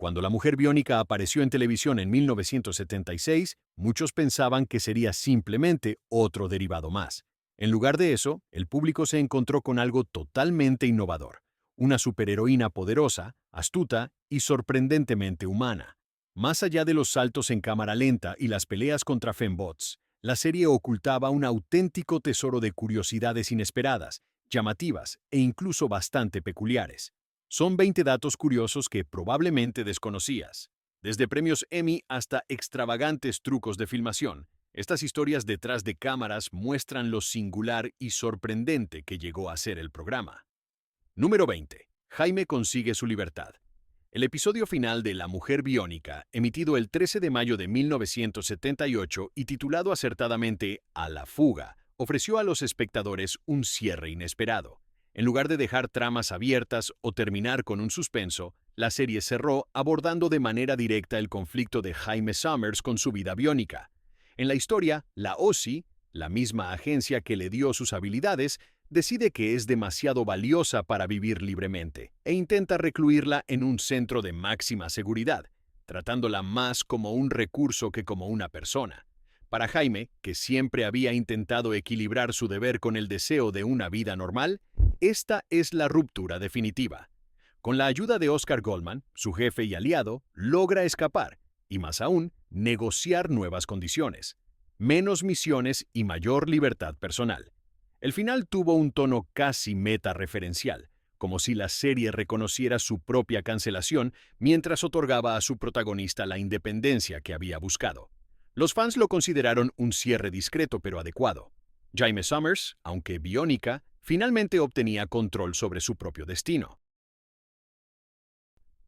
Cuando la mujer biónica apareció en televisión en 1976, muchos pensaban que sería simplemente otro derivado más. En lugar de eso, el público se encontró con algo totalmente innovador, una superheroína poderosa, astuta y sorprendentemente humana. Más allá de los saltos en cámara lenta y las peleas contra fembots, la serie ocultaba un auténtico tesoro de curiosidades inesperadas, llamativas e incluso bastante peculiares. Son 20 datos curiosos que probablemente desconocías. Desde premios Emmy hasta extravagantes trucos de filmación, estas historias detrás de cámaras muestran lo singular y sorprendente que llegó a ser el programa. Número 20. Jaime consigue su libertad. El episodio final de La Mujer Biónica, emitido el 13 de mayo de 1978 y titulado acertadamente A la fuga, ofreció a los espectadores un cierre inesperado. En lugar de dejar tramas abiertas o terminar con un suspenso, la serie cerró abordando de manera directa el conflicto de Jaime Sommers con su vida biónica. En la historia, la OSI, la misma agencia que le dio sus habilidades, decide que es demasiado valiosa para vivir libremente e intenta recluirla en un centro de máxima seguridad, tratándola más como un recurso que como una persona. Para Jaime, que siempre había intentado equilibrar su deber con el deseo de una vida normal, esta es la ruptura definitiva. Con la ayuda de Oscar Goldman, su jefe y aliado, logra escapar y, más aún, negociar nuevas condiciones, menos misiones y mayor libertad personal. El final tuvo un tono casi meta-referencial, como si la serie reconociera su propia cancelación mientras otorgaba a su protagonista la independencia que había buscado. Los fans lo consideraron un cierre discreto pero adecuado. Jaime Sommers, aunque biónica, finalmente obtenía control sobre su propio destino.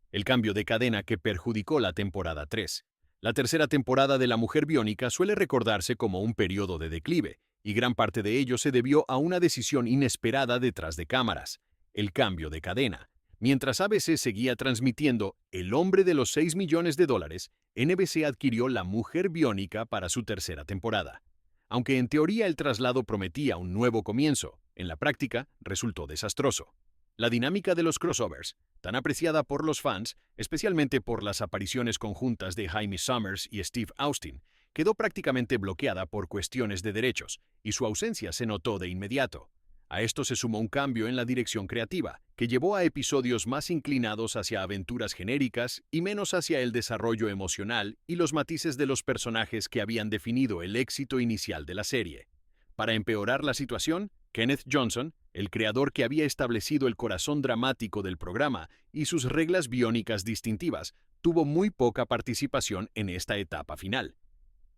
El cambio de cadena que perjudicó la temporada 3. La tercera temporada de La Mujer Biónica suele recordarse como un periodo de declive, y gran parte de ello se debió a una decisión inesperada detrás de cámaras: el cambio de cadena. Mientras ABC seguía transmitiendo El hombre de los 6 millones de dólares, NBC adquirió La Mujer Biónica para su tercera temporada. Aunque en teoría el traslado prometía un nuevo comienzo, en la práctica resultó desastroso. La dinámica de los crossovers, tan apreciada por los fans, especialmente por las apariciones conjuntas de Jaime Sommers y Steve Austin, quedó prácticamente bloqueada por cuestiones de derechos, y su ausencia se notó de inmediato. A esto se sumó un cambio en la dirección creativa, que llevó a episodios más inclinados hacia aventuras genéricas y menos hacia el desarrollo emocional y los matices de los personajes que habían definido el éxito inicial de la serie. Para empeorar la situación, Kenneth Johnson, el creador que había establecido el corazón dramático del programa y sus reglas biónicas distintivas, tuvo muy poca participación en esta etapa final.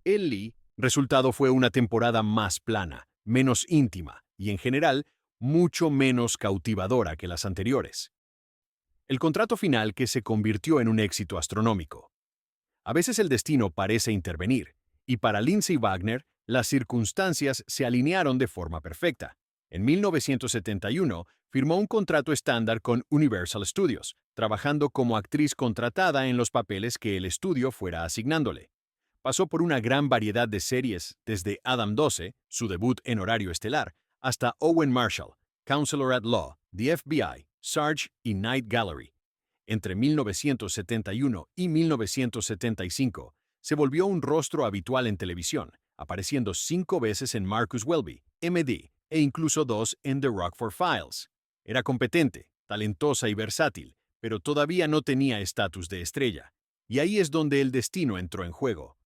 El resultado fue una temporada más plana, menos íntima y, en general, mucho menos cautivadora que las anteriores. El contrato final que se convirtió en un éxito astronómico. A veces el destino parece intervenir, y para Lindsay Wagner, las circunstancias se alinearon de forma perfecta. En 1971, firmó un contrato estándar con Universal Studios, trabajando como actriz contratada en los papeles que el estudio fuera asignándole. Pasó por una gran variedad de series, desde Adam 12, su debut en horario estelar, hasta Owen Marshall, Counselor at Law, The FBI, Sarge y Night Gallery. Entre 1971 y 1975, se volvió un rostro habitual en televisión, apareciendo 5 veces en Marcus Welby, MD, e incluso 2 en The Rockford Files. Era competente, talentosa y versátil, pero todavía no tenía estatus de estrella. Y ahí es donde el destino entró en juego.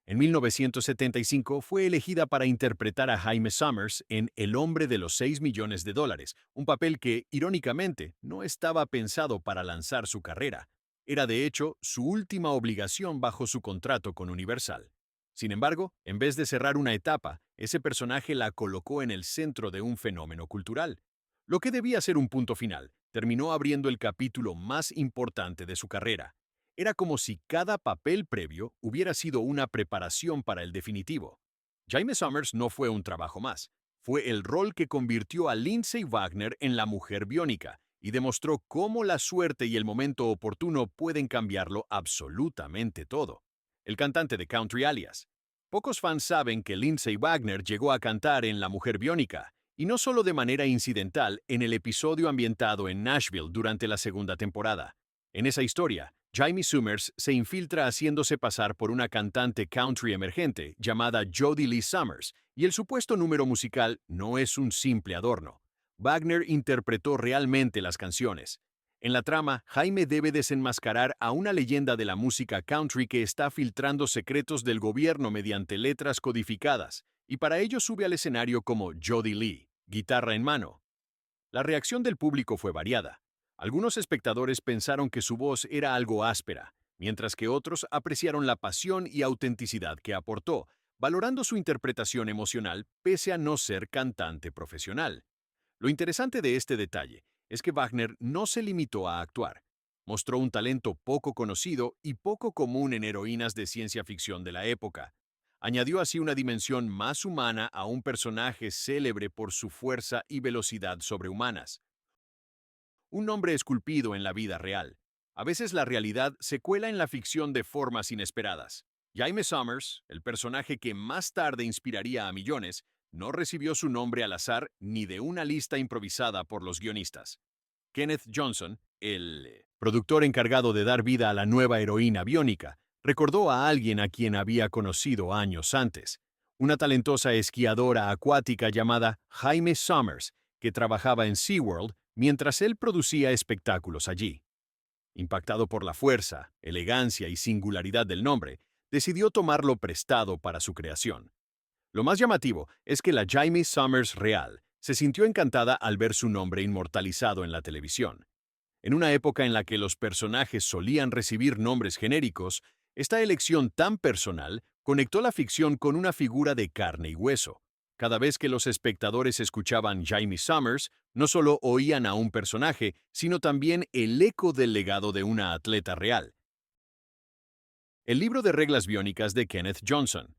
En 1975 fue elegida para interpretar a Jaime Sommers en El hombre de los 6 millones de dólares, un papel que, irónicamente, no estaba pensado para lanzar su carrera. Era de hecho su última obligación bajo su contrato con Universal. Sin embargo, en vez de cerrar una etapa, ese personaje la colocó en el centro de un fenómeno cultural. Lo que debía ser un punto final, terminó abriendo el capítulo más importante de su carrera. Era como si cada papel previo hubiera sido una preparación para el definitivo. Jaime Sommers no fue un trabajo más. Fue el rol que convirtió a Lindsay Wagner en la mujer biónica y demostró cómo la suerte y el momento oportuno pueden cambiarlo absolutamente todo. El cantante de country alias. Pocos fans saben que Lindsay Wagner llegó a cantar en La Mujer Biónica, y no solo de manera incidental en el episodio ambientado en Nashville durante la segunda temporada. En esa historia, Jaime Summers se infiltra haciéndose pasar por una cantante country emergente llamada Jody Lee Summers, y el supuesto número musical no es un simple adorno. Wagner interpretó realmente las canciones. En la trama, Jaime debe desenmascarar a una leyenda de la música country que está filtrando secretos del gobierno mediante letras codificadas, y para ello sube al escenario como Jody Lee, guitarra en mano. La reacción del público fue variada. Algunos espectadores pensaron que su voz era algo áspera, mientras que otros apreciaron la pasión y autenticidad que aportó, valorando su interpretación emocional pese a no ser cantante profesional. Lo interesante de este detalle es que Wagner no se limitó a actuar. Mostró un talento poco conocido y poco común en heroínas de ciencia ficción de la época. Añadió así una dimensión más humana a un personaje célebre por su fuerza y velocidad sobrehumanas. Un nombre esculpido en la vida real. A veces la realidad se cuela en la ficción de formas inesperadas. Jaime Sommers, el personaje que más tarde inspiraría a millones, no recibió su nombre al azar ni de una lista improvisada por los guionistas. Kenneth Johnson, el productor encargado de dar vida a la nueva heroína biónica, recordó a alguien a quien había conocido años antes, una talentosa esquiadora acuática llamada Jaime Sommers, que trabajaba en SeaWorld mientras él producía espectáculos allí. Impactado por la fuerza, elegancia y singularidad del nombre, decidió tomarlo prestado para su creación. Lo más llamativo es que la Jaime Sommers real se sintió encantada al ver su nombre inmortalizado en la televisión. En una época en la que los personajes solían recibir nombres genéricos, esta elección tan personal conectó la ficción con una figura de carne y hueso. Cada vez que los espectadores escuchaban Jaime Sommers, no solo oían a un personaje, sino también el eco del legado de una atleta real. El libro de reglas biónicas de Kenneth Johnson.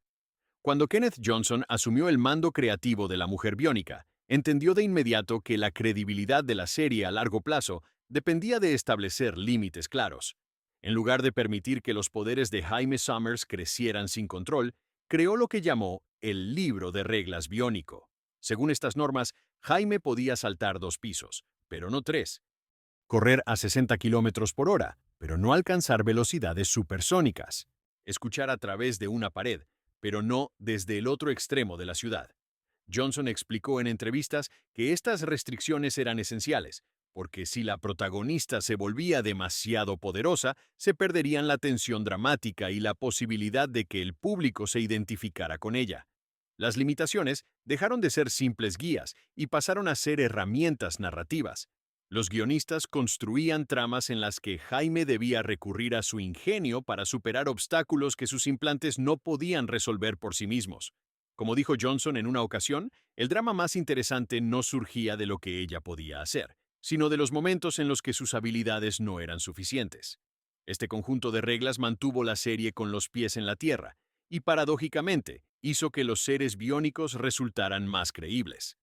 Cuando Kenneth Johnson asumió el mando creativo de la mujer biónica, entendió de inmediato que la credibilidad de la serie a largo plazo dependía de establecer límites claros. En lugar de permitir que los poderes de Jaime Sommers crecieran sin control, creó lo que llamó el libro de reglas biónico. Según estas normas, Jaime podía saltar 2 pisos, pero no 3. Correr a 60 kilómetros por hora, pero no alcanzar velocidades supersónicas. Escuchar a través de una pared, pero no desde el otro extremo de la ciudad. Johnson explicó en entrevistas que estas restricciones eran esenciales, porque si la protagonista se volvía demasiado poderosa, se perderían la tensión dramática y la posibilidad de que el público se identificara con ella. Las limitaciones dejaron de ser simples guías y pasaron a ser herramientas narrativas. Los guionistas construían tramas en las que Jaime debía recurrir a su ingenio para superar obstáculos que sus implantes no podían resolver por sí mismos. Como dijo Johnson en una ocasión, el drama más interesante no surgía de lo que ella podía hacer, sino de los momentos en los que sus habilidades no eran suficientes. Este conjunto de reglas mantuvo la serie con los pies en la tierra, y paradójicamente hizo que los seres biónicos resultaran más creíbles.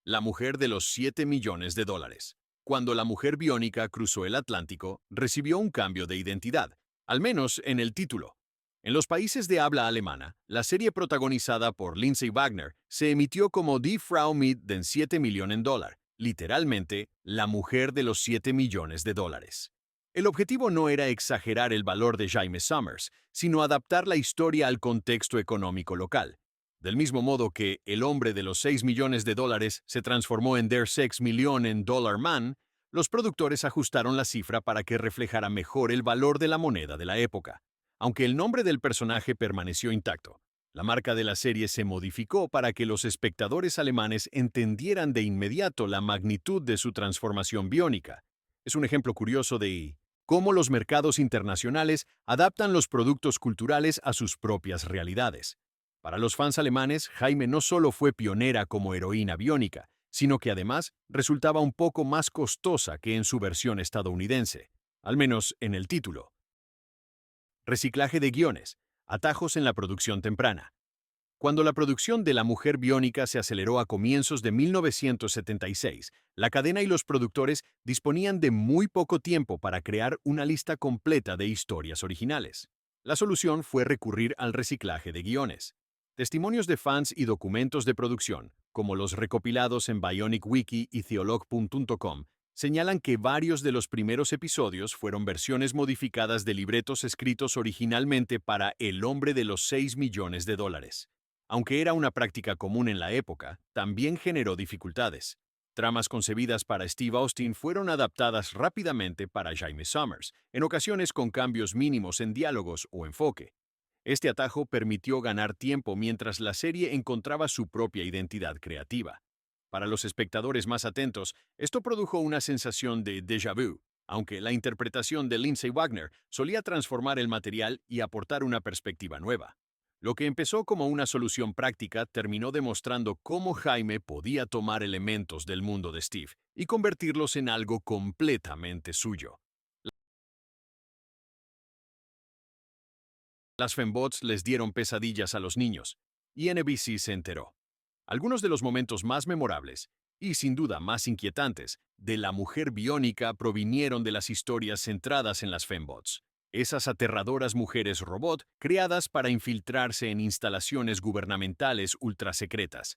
La mujer de los 7 millones de dólares. Cuando la mujer biónica cruzó el Atlántico, recibió un cambio de identidad, al menos en el título. En los países de habla alemana, la serie protagonizada por Lindsay Wagner se emitió como Die Frau mit den 7 Millionen Dollar, literalmente, la mujer de los 7 millones de dólares. El objetivo no era exagerar el valor de Jaime Sommers, sino adaptar la historia al contexto económico local. Del mismo modo que el hombre de los 6 millones de dólares se transformó en Der 6 Millionen Dollar Man, los productores ajustaron la cifra para que reflejara mejor el valor de la moneda de la época. Aunque el nombre del personaje permaneció intacto, la marca de la serie se modificó para que los espectadores alemanes entendieran de inmediato la magnitud de su transformación biónica. Es un ejemplo curioso de cómo los mercados internacionales adaptan los productos culturales a sus propias realidades. Para los fans alemanes, Jaime no solo fue pionera como heroína biónica, sino que además resultaba un poco más costosa que en su versión estadounidense, al menos en el título. Reciclaje de guiones, atajos en la producción temprana. Cuando la producción de La Mujer Biónica se aceleró a comienzos de 1976, la cadena y los productores disponían de muy poco tiempo para crear una lista completa de historias originales. La solución fue recurrir al reciclaje de guiones. Testimonios de fans y documentos de producción, como los recopilados en Bionic Wiki y Theolog.com, señalan que varios de los primeros episodios fueron versiones modificadas de libretos escritos originalmente para El hombre de los 6 millones de dólares. Aunque era una práctica común en la época, también generó dificultades. Tramas concebidas para Steve Austin fueron adaptadas rápidamente para Jaime Sommers, en ocasiones con cambios mínimos en diálogos o enfoque. Este atajo permitió ganar tiempo mientras la serie encontraba su propia identidad creativa. Para los espectadores más atentos, esto produjo una sensación de déjà vu, aunque la interpretación de Lindsay Wagner solía transformar el material y aportar una perspectiva nueva. Lo que empezó como una solución práctica terminó demostrando cómo Jaime podía tomar elementos del mundo de Steve y convertirlos en algo completamente suyo. Las fembots les dieron pesadillas a los niños, y NBC se enteró. Algunos de los momentos más memorables, y sin duda más inquietantes, de la mujer biónica provinieron de las historias centradas en las fembots, esas aterradoras mujeres robot creadas para infiltrarse en instalaciones gubernamentales ultrasecretas.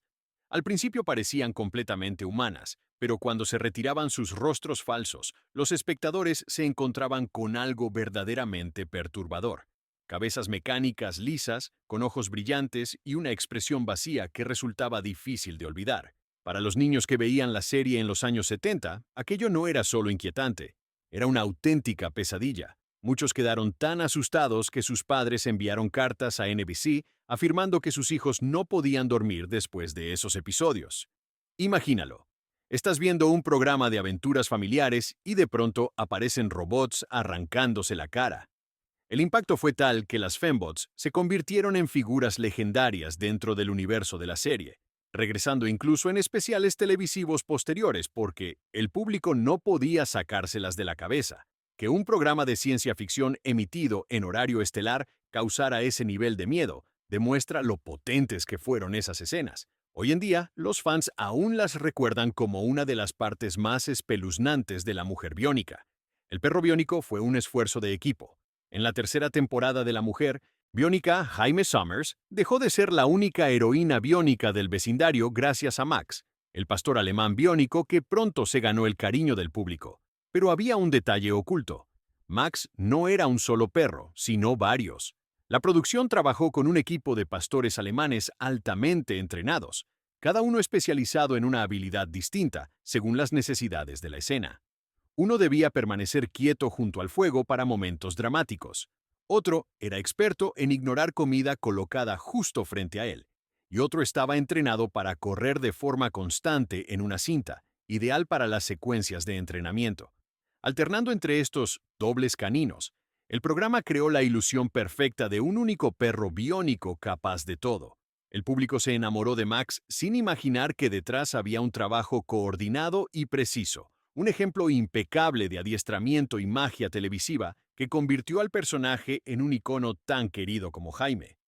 Al principio parecían completamente humanas, pero cuando se retiraban sus rostros falsos, los espectadores se encontraban con algo verdaderamente perturbador. Cabezas mecánicas lisas, con ojos brillantes y una expresión vacía que resultaba difícil de olvidar. Para los niños que veían la serie en los años 70, aquello no era solo inquietante, era una auténtica pesadilla. Muchos quedaron tan asustados que sus padres enviaron cartas a NBC afirmando que sus hijos no podían dormir después de esos episodios. Imagínalo. Estás viendo un programa de aventuras familiares y de pronto aparecen robots arrancándose la cara. El impacto fue tal que las fembots se convirtieron en figuras legendarias dentro del universo de la serie, regresando incluso en especiales televisivos posteriores porque el público no podía sacárselas de la cabeza. Que un programa de ciencia ficción emitido en horario estelar causara ese nivel de miedo demuestra lo potentes que fueron esas escenas. Hoy en día, los fans aún las recuerdan como una de las partes más espeluznantes de la mujer biónica. El perro biónico fue un esfuerzo de equipo. En la tercera temporada de La Mujer Biónica, Jaime Sommers dejó de ser la única heroína biónica del vecindario gracias a Max, el pastor alemán biónico que pronto se ganó el cariño del público. Pero había un detalle oculto. Max no era un solo perro, sino varios. La producción trabajó con un equipo de pastores alemanes altamente entrenados, cada uno especializado en una habilidad distinta, según las necesidades de la escena. Uno debía permanecer quieto junto al fuego para momentos dramáticos. Otro era experto en ignorar comida colocada justo frente a él. Y otro estaba entrenado para correr de forma constante en una cinta, ideal para las secuencias de entrenamiento. Alternando entre estos dobles caninos, el programa creó la ilusión perfecta de un único perro biónico capaz de todo. El público se enamoró de Max sin imaginar que detrás había un trabajo coordinado y preciso, un ejemplo impecable de adiestramiento y magia televisiva que convirtió al personaje en un icono tan querido como Jaime.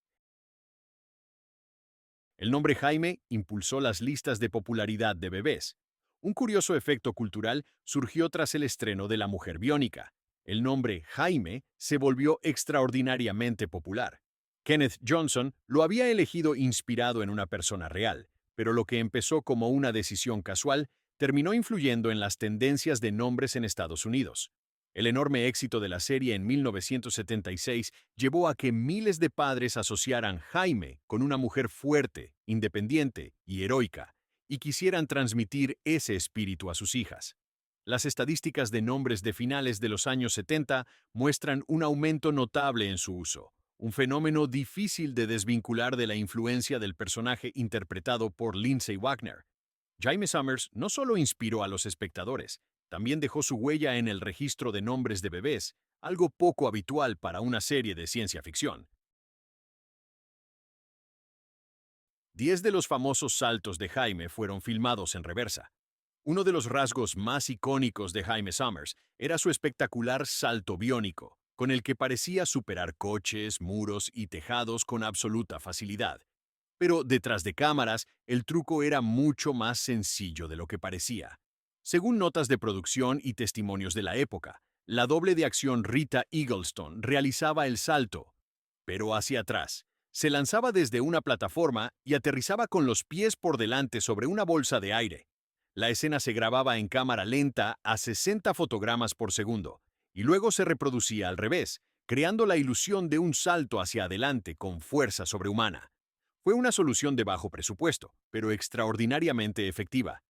El nombre Jaime impulsó las listas de popularidad de bebés. Un curioso efecto cultural surgió tras el estreno de La Mujer Biónica. El nombre Jaime se volvió extraordinariamente popular. Kenneth Johnson lo había elegido inspirado en una persona real, pero lo que empezó como una decisión casual terminó influyendo en las tendencias de nombres en Estados Unidos. El enorme éxito de la serie en 1976 llevó a que miles de padres asociaran Jaime con una mujer fuerte, independiente y heroica, y quisieran transmitir ese espíritu a sus hijas. Las estadísticas de nombres de finales de los años 70 muestran un aumento notable en su uso, un fenómeno difícil de desvincular de la influencia del personaje interpretado por Lindsay Wagner. Jaime Sommers no solo inspiró a los espectadores, también dejó su huella en el registro de nombres de bebés, algo poco habitual para una serie de ciencia ficción. 10 de los famosos saltos de Jaime fueron filmados en reversa. Uno de los rasgos más icónicos de Jaime Sommers era su espectacular salto biónico, con el que parecía superar coches, muros y tejados con absoluta facilidad. Pero detrás de cámaras, el truco era mucho más sencillo de lo que parecía. Según notas de producción y testimonios de la época, la doble de acción Rita Eaglestone realizaba el salto, pero hacia atrás. Se lanzaba desde una plataforma y aterrizaba con los pies por delante sobre una bolsa de aire. La escena se grababa en cámara lenta a 60 fotogramas por segundo y luego se reproducía al revés, creando la ilusión de un salto hacia adelante con fuerza sobrehumana. Fue una solución de bajo presupuesto, pero extraordinariamente efectiva.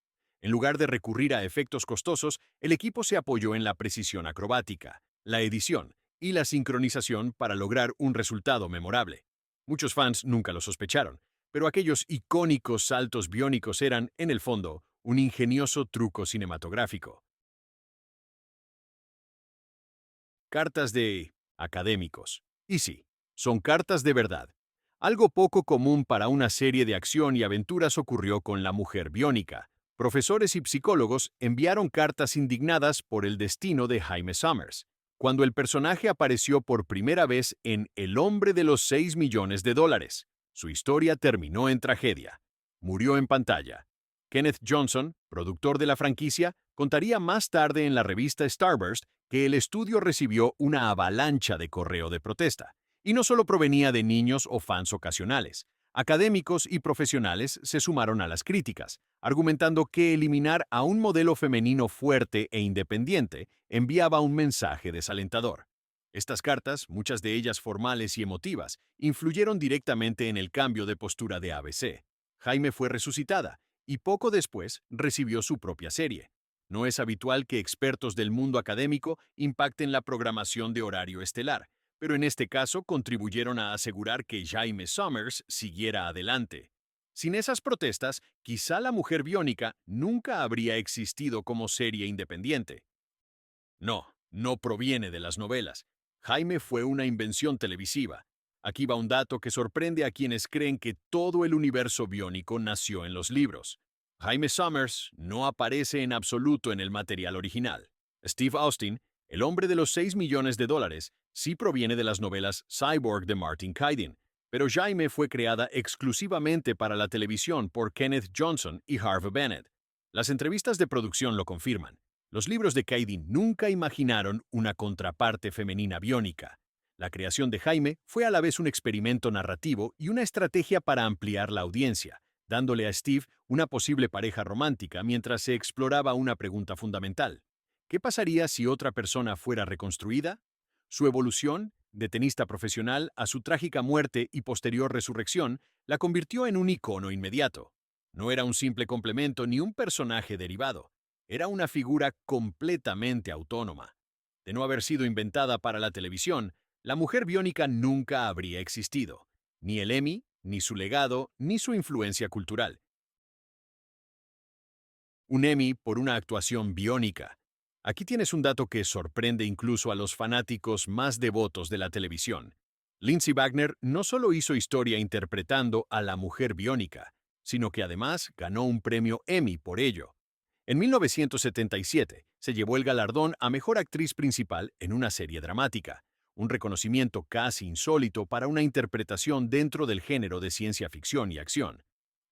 En lugar de recurrir a efectos costosos, el equipo se apoyó en la precisión acrobática, la edición y la sincronización para lograr un resultado memorable. Muchos fans nunca lo sospecharon, pero aquellos icónicos saltos biónicos eran, en el fondo, un ingenioso truco cinematográfico. Cartas de académicos. Y sí, son cartas de verdad. Algo poco común para una serie de acción y aventuras ocurrió con la mujer biónica. Profesores y psicólogos enviaron cartas indignadas por el destino de Jaime Summers, cuando el personaje apareció por primera vez en El hombre de los 6 millones de dólares. Su historia terminó en tragedia. Murió en pantalla. Kenneth Johnson, productor de la franquicia, contaría más tarde en la revista Starburst que el estudio recibió una avalancha de correo de protesta, y no solo provenía de niños o fans ocasionales. Académicos y profesionales se sumaron a las críticas, argumentando que eliminar a un modelo femenino fuerte e independiente enviaba un mensaje desalentador. Estas cartas, muchas de ellas formales y emotivas, influyeron directamente en el cambio de postura de ABC. Jaime fue resucitada y poco después recibió su propia serie. No es habitual que expertos del mundo académico impacten la programación de horario estelar, pero en este caso contribuyeron a asegurar que Jaime Summers siguiera adelante. Sin esas protestas, quizá La Mujer Biónica nunca habría existido como serie independiente. No, no proviene de las novelas. Jaime fue una invención televisiva. Aquí va un dato que sorprende a quienes creen que todo el universo biónico nació en los libros. Jaime Summers no aparece en absoluto en el material original. Steve Austin, el hombre de los 6 millones de dólares, sí proviene de las novelas Cyborg de Martin Caidin, pero Jaime fue creada exclusivamente para la televisión por Kenneth Johnson y Harve Bennett. Las entrevistas de producción lo confirman. Los libros de Caidin nunca imaginaron una contraparte femenina biónica. La creación de Jaime fue a la vez un experimento narrativo y una estrategia para ampliar la audiencia, dándole a Steve una posible pareja romántica mientras se exploraba una pregunta fundamental. ¿Qué pasaría si otra persona fuera reconstruida? Su evolución, de tenista profesional a su trágica muerte y posterior resurrección, la convirtió en un icono inmediato. No era un simple complemento ni un personaje derivado. Era una figura completamente autónoma. De no haber sido inventada para la televisión, la mujer biónica nunca habría existido. Ni el Emmy, ni su legado, ni su influencia cultural. Un Emmy por una actuación biónica. Aquí tienes un dato que sorprende incluso a los fanáticos más devotos de la televisión. Lindsay Wagner no solo hizo historia interpretando a la mujer biónica, sino que además ganó un premio Emmy por ello. En 1977 se llevó el galardón a Mejor Actriz Principal en una serie dramática, un reconocimiento casi insólito para una interpretación dentro del género de ciencia ficción y acción.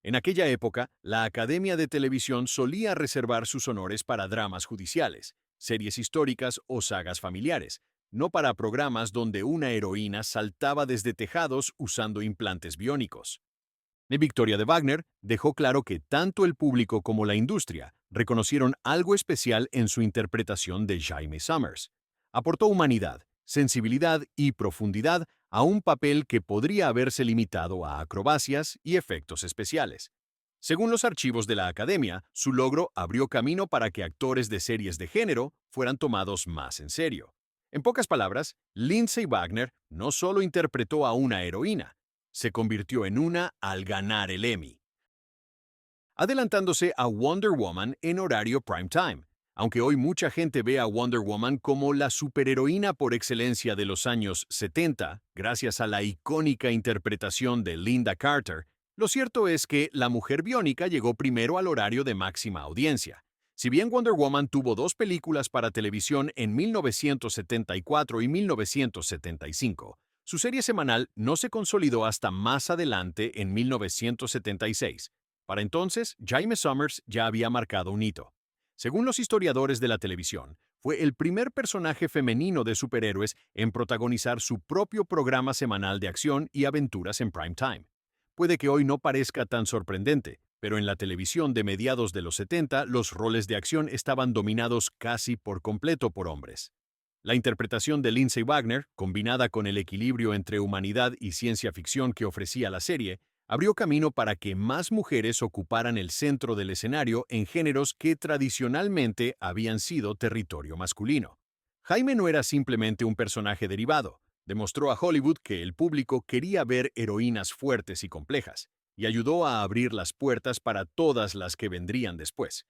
En aquella época, la Academia de Televisión solía reservar sus honores para dramas judiciales, series históricas o sagas familiares, no para programas donde una heroína saltaba desde tejados usando implantes biónicos. La victoria de Wagner dejó claro que tanto el público como la industria reconocieron algo especial en su interpretación de Jaime Summers. Aportó humanidad, sensibilidad y profundidad a un papel que podría haberse limitado a acrobacias y efectos especiales. Según los archivos de la Academia, su logro abrió camino para que actores de series de género fueran tomados más en serio. En pocas palabras, Lindsay Wagner no solo interpretó a una heroína, se convirtió en una al ganar el Emmy, adelantándose a Wonder Woman en horario prime time. Aunque hoy mucha gente ve a Wonder Woman como la superheroína por excelencia de los años 70, gracias a la icónica interpretación de Linda Carter, lo cierto es que La Mujer Biónica llegó primero al horario de máxima audiencia. Si bien Wonder Woman tuvo dos películas para televisión en 1974 y 1975, su serie semanal no se consolidó hasta más adelante en 1976. Para entonces, Jaime Summers ya había marcado un hito. Según los historiadores de la televisión, fue el primer personaje femenino de superhéroes en protagonizar su propio programa semanal de acción y aventuras en prime time. Puede que hoy no parezca tan sorprendente, Pero en la televisión de mediados de los 70, los roles de acción estaban dominados casi por completo por hombres. La interpretación de Lindsay Wagner, combinada con el equilibrio entre humanidad y ciencia ficción que ofrecía la serie, abrió camino para que más mujeres ocuparan el centro del escenario en géneros que tradicionalmente habían sido territorio masculino. Jaime no era simplemente un personaje derivado, demostró a Hollywood que el público quería ver heroínas fuertes y complejas, y ayudó a abrir las puertas para todas las que vendrían después.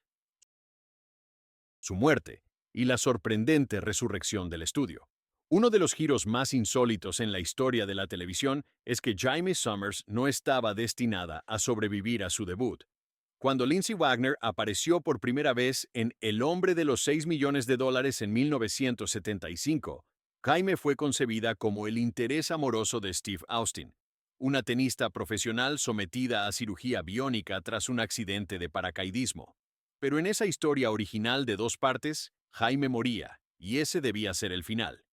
Su muerte y la sorprendente resurrección del estudio. Uno de los giros más insólitos en la historia de la televisión es que Jaime Sommers no estaba destinada a sobrevivir a su debut. Cuando Lindsay Wagner apareció por primera vez en El hombre de los 6 millones de dólares en 1975, Jaime fue concebida como el interés amoroso de Steve Austin, una tenista profesional sometida a cirugía biónica tras un accidente de paracaidismo. Pero en esa historia original de dos partes, Jaime moría, y ese debía ser el final.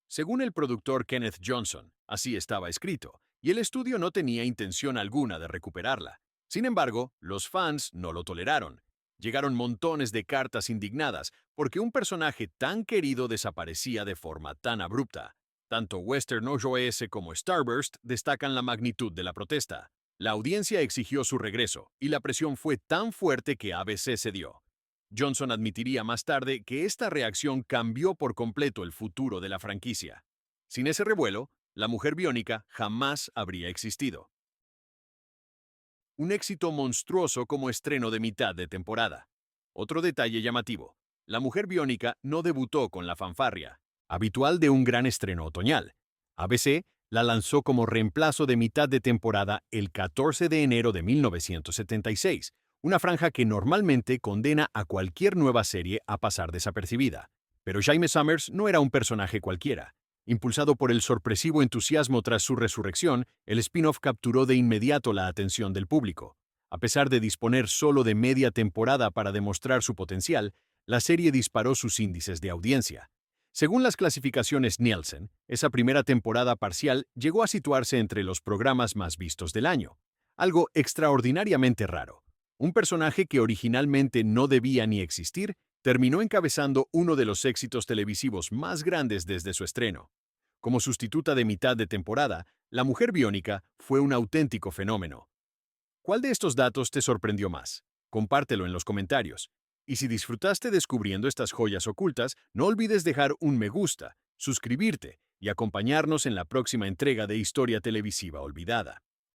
Según el productor Kenneth Johnson, así estaba escrito, y el estudio no tenía intención alguna de recuperarla. Sin embargo, los fans no lo toleraron. Llegaron montones de cartas indignadas porque un personaje tan querido desaparecía de forma tan abrupta. Tanto Western OS como Starburst destacan la magnitud de la protesta. La audiencia exigió su regreso, y la presión fue tan fuerte que ABC cedió. Johnson admitiría más tarde que esta reacción cambió por completo el futuro de la franquicia. Sin ese revuelo, la mujer biónica jamás habría existido. Un éxito monstruoso como estreno de mitad de temporada. Otro detalle llamativo: la mujer biónica no debutó con la fanfarria habitual de un gran estreno otoñal. ABC la lanzó como reemplazo de mitad de temporada el 14 de enero de 1976, una franja que normalmente condena a cualquier nueva serie a pasar desapercibida. Pero Jaime Sommers no era un personaje cualquiera. Impulsado por el sorpresivo entusiasmo tras su resurrección, el spin-off capturó de inmediato la atención del público. A pesar de disponer solo de media temporada para demostrar su potencial, la serie disparó sus índices de audiencia. Según las clasificaciones Nielsen, esa primera temporada parcial llegó a situarse entre los programas más vistos del año. Algo extraordinariamente raro. Un personaje que originalmente no debía ni existir terminó encabezando uno de los éxitos televisivos más grandes desde su estreno. Como sustituta de mitad de temporada, la mujer biónica fue un auténtico fenómeno. ¿Cuál de estos datos te sorprendió más? Compártelo en los comentarios. Y si disfrutaste descubriendo estas joyas ocultas, no olvides dejar un me gusta, suscribirte y acompañarnos en la próxima entrega de Historia Televisiva Olvidada.